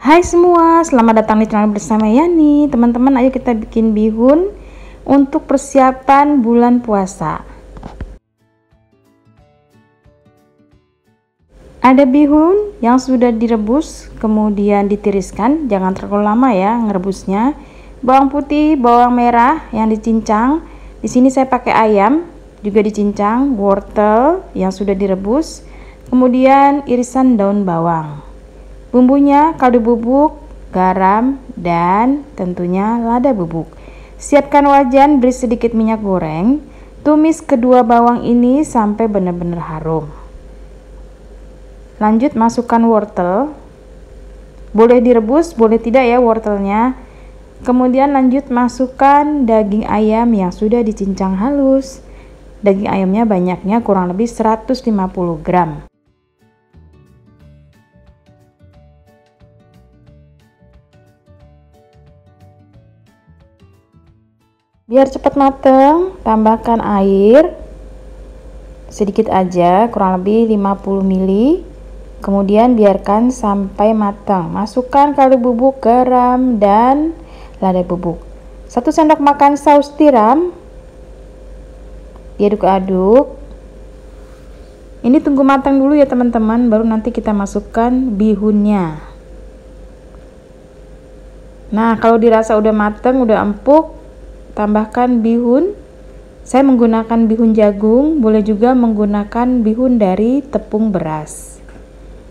Hai semua, selamat datang di channel bersama Yani. Teman-teman, ayo kita bikin bihun untuk persiapan bulan puasa. Ada bihun yang sudah direbus, kemudian ditiriskan, jangan terlalu lama ya ngerebusnya. Bawang putih, bawang merah yang dicincang. Di sini saya pakai ayam, juga dicincang, wortel yang sudah direbus, kemudian irisan daun bawang. Bumbunya kaldu bubuk, garam, dan tentunya lada bubuk. Siapkan wajan, beri sedikit minyak goreng. Tumis kedua bawang ini sampai benar-benar harum. Lanjut masukkan wortel. Boleh direbus, boleh tidak ya wortelnya. Kemudian lanjut masukkan daging ayam yang sudah dicincang halus. Daging ayamnya banyaknya kurang lebih 150 gram. Biar cepat mateng, tambahkan air sedikit aja, kurang lebih 50 ml. Kemudian biarkan sampai matang. Masukkan kaldu bubuk, garam, dan lada bubuk. 1 sendok makan saus tiram. Diaduk-aduk. Ini tunggu matang dulu ya teman-teman, baru nanti kita masukkan bihunnya. Nah, kalau dirasa udah mateng, udah empuk, tambahkan bihun. Saya menggunakan bihun jagung, boleh juga menggunakan bihun dari tepung beras.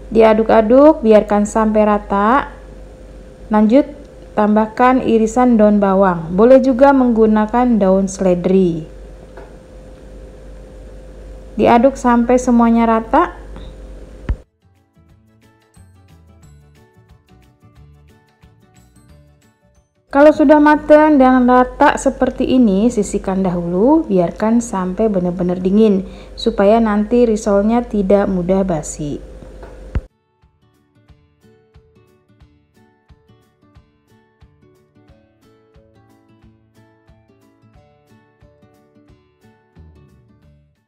Diaduk-aduk, biarkan sampai rata. Lanjut tambahkan irisan daun bawang, boleh juga menggunakan daun seledri. Diaduk sampai semuanya rata. Kalau sudah matang dan rata seperti ini, sisihkan dahulu, biarkan sampai benar-benar dingin supaya nanti risolnya tidak mudah basi.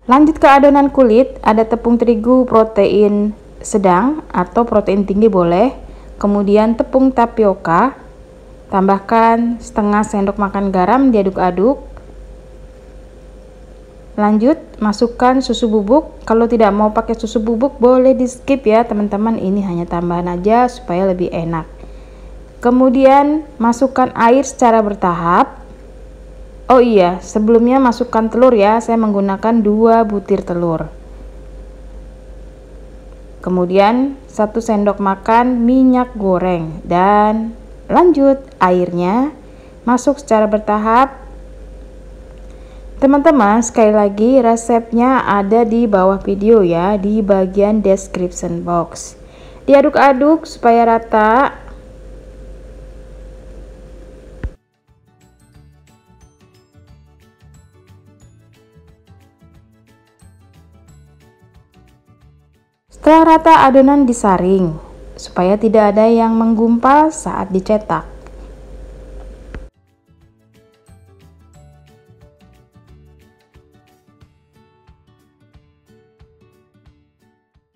Lanjut ke adonan kulit. Ada tepung terigu protein sedang atau protein tinggi boleh, kemudian tepung tapioka. Tambahkan setengah sendok makan garam, diaduk-aduk. Lanjut masukkan susu bubuk. Kalau tidak mau pakai susu bubuk boleh di skip ya teman-teman, ini hanya tambahan aja supaya lebih enak. Kemudian masukkan air secara bertahap. Oh iya, sebelumnya masukkan telur ya, saya menggunakan 2 butir telur. Kemudian 1 sendok makan minyak goreng, dan lanjut airnya masuk secara bertahap. Teman-teman, sekali lagi resepnya ada di bawah video ya, di bagian description box. Diaduk-aduk supaya rata. Setelah rata, adonan disaring supaya tidak ada yang menggumpal saat dicetak.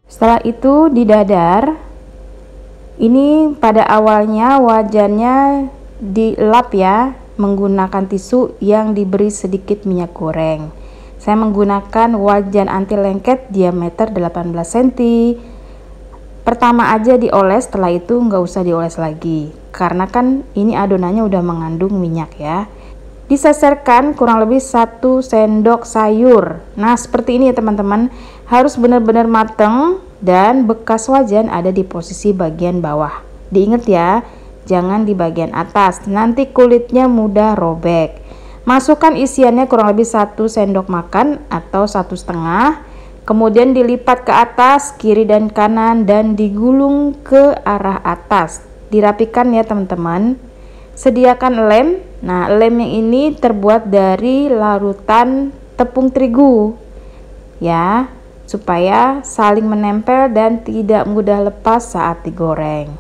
Setelah itu didadar. Ini pada awalnya wajannya dilap ya, menggunakan tisu yang diberi sedikit minyak goreng. Saya menggunakan wajan anti lengket diameter 18 cm. Pertama aja dioles, setelah itu nggak usah dioles lagi karena kan ini adonannya udah mengandung minyak ya. Diseserkan kurang lebih 1 sendok sayur. Nah seperti ini ya teman-teman, harus benar-benar mateng dan bekas wajan ada di posisi bagian bawah. Diingat ya, jangan di bagian atas, nanti kulitnya mudah robek. Masukkan isiannya kurang lebih 1 sendok makan atau 1,5. Kemudian dilipat ke atas, kiri dan kanan, dan digulung ke arah atas. Dirapikan ya teman-teman. Sediakan lem. Nah, lem yang ini terbuat dari larutan tepung terigu. Ya, supaya saling menempel dan tidak mudah lepas saat digoreng.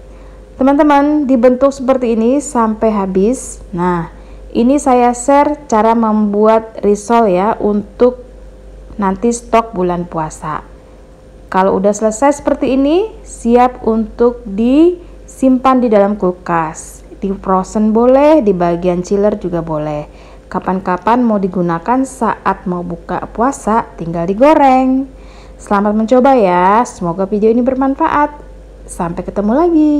Teman-teman, dibentuk seperti ini sampai habis. Nah, ini saya share cara membuat risol ya untuk nanti stok bulan puasa. Kalau udah selesai seperti ini, siap untuk di simpan di dalam kulkas. Di frozen boleh, di bagian chiller juga boleh. Kapan-kapan mau digunakan saat mau buka puasa, tinggal digoreng. Selamat mencoba ya, semoga video ini bermanfaat. Sampai ketemu lagi.